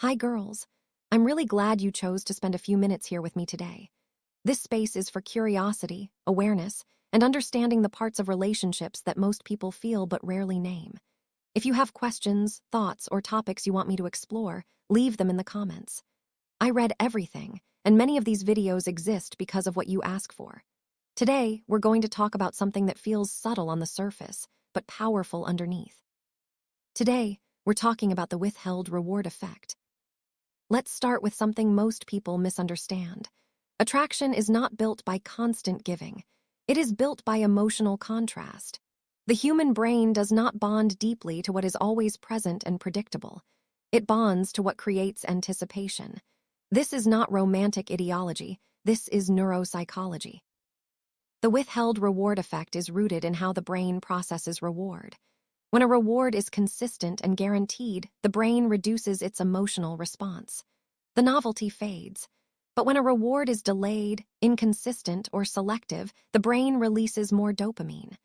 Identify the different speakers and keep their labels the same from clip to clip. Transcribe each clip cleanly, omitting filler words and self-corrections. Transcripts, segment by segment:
Speaker 1: Hi, girls. I'm really glad you chose to spend a few minutes here with me today. This space is for curiosity, awareness, and understanding the parts of relationships that most people feel but rarely name. If you have questions, thoughts, or topics you want me to explore, leave them in the comments. I read everything, and many of these videos exist because of what you ask for. Today, we're going to talk about something that feels subtle on the surface, but powerful underneath. Today, we're talking about the withheld reward effect. Let's start with something most people misunderstand. Attraction is not built by constant giving. It is built by emotional contrast. The human brain does not bond deeply to what is always present and predictable. It bonds to what creates anticipation. This is not romantic ideology. This is neuropsychology. The withheld reward effect is rooted in how the brain processes reward. When a reward is consistent and guaranteed, the brain reduces its emotional response. The novelty fades. But when a reward is delayed, inconsistent, or selective, the brain releases more dopamine.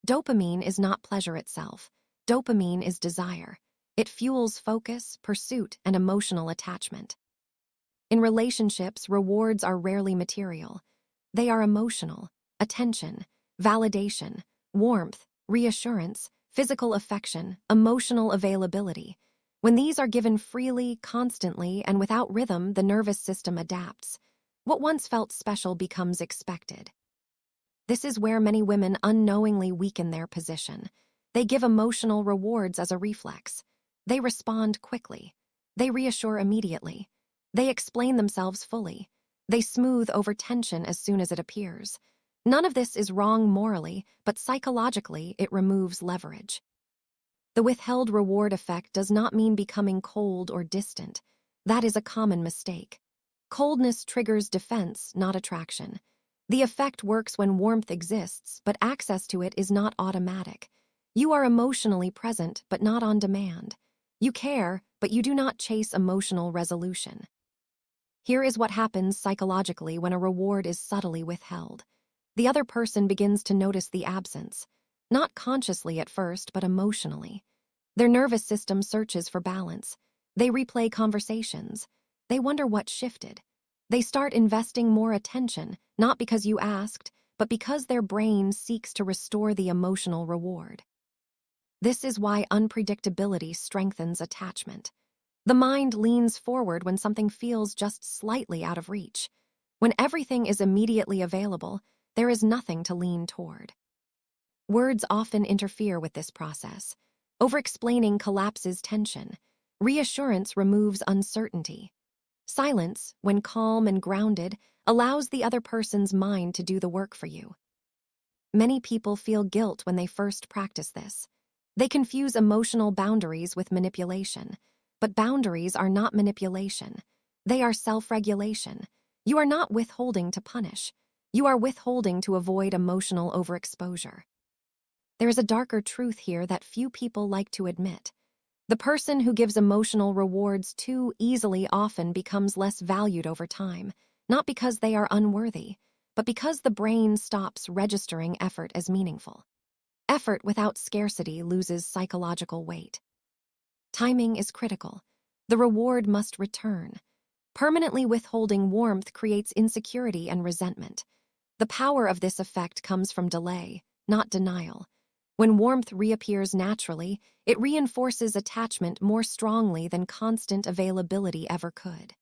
Speaker 1: Dopamine is not pleasure itself. Dopamine is desire. It fuels focus, pursuit, and emotional attachment. In relationships, rewards are rarely material. They are emotional: attention, validation, warmth, reassurance, physical affection, emotional availability. When these are given freely, constantly, and without rhythm, the nervous system adapts. What once felt special becomes expected. This is where many women unknowingly weaken their position. They give emotional rewards as a reflex. They respond quickly. They reassure immediately. They explain themselves fully. They smooth over tension as soon as it appears. None of this is wrong morally, but psychologically it removes leverage. The withheld reward effect does not mean becoming cold or distant. That is a common mistake. Coldness triggers defense, not attraction. The effect works when warmth exists, but access to it is not automatic. You are emotionally present, but not on demand. You care, but you do not chase emotional resolution. Here is what happens psychologically when a reward is subtly withheld. The other person begins to notice the absence, not consciously at first, but emotionally. Their nervous system searches for balance. They replay conversations. They wonder what shifted. They start investing more attention, not because you asked, but because their brain seeks to restore the emotional reward. This is why unpredictability strengthens attachment. The mind leans forward when something feels just slightly out of reach. When everything is immediately available, there is nothing to lean toward. Words often interfere with this process. Over-explaining collapses tension. Reassurance removes uncertainty. Silence, when calm and grounded, allows the other person's mind to do the work for you. Many people feel guilt when they first practice this. They confuse emotional boundaries with manipulation. But boundaries are not manipulation. They are self-regulation. You are not withholding to punish. You are withholding to avoid emotional overexposure. There is a darker truth here that few people like to admit. The person who gives emotional rewards too easily often becomes less valued over time, not because they are unworthy, but because the brain stops registering effort as meaningful. Effort without scarcity loses psychological weight. Timing is critical. The reward must return. Permanently withholding warmth creates insecurity and resentment. The power of this effect comes from delay, not denial. When warmth reappears naturally, it reinforces attachment more strongly than constant availability ever could.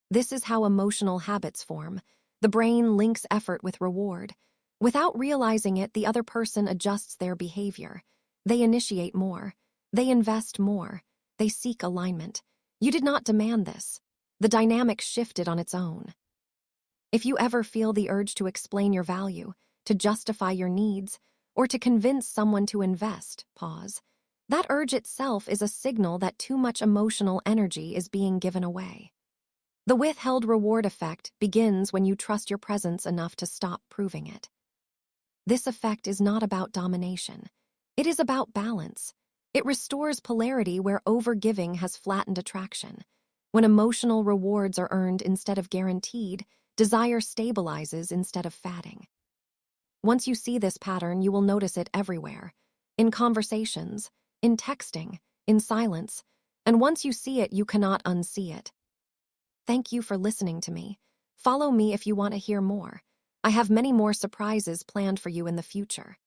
Speaker 1: This is how emotional habits form. The brain links effort with reward. Without realizing it, the other person adjusts their behavior. They initiate more. They invest more. They seek alignment. You did not demand this. The dynamic shifted on its own. If you ever feel the urge to explain your value, to justify your needs, or to convince someone to invest, pause. That urge itself is a signal that too much emotional energy is being given away. The withheld reward effect begins when you trust your presence enough to stop proving it. This effect is not about domination. It is about balance. It restores polarity where overgiving has flattened attraction. When emotional rewards are earned instead of guaranteed, desire stabilizes instead of fatting. Once you see this pattern, you will notice it everywhere. In conversations, in texting, in silence. And once you see it, you cannot unsee it. Thank you for listening to me. Follow me if you want to hear more. I have many more surprises planned for you in the future.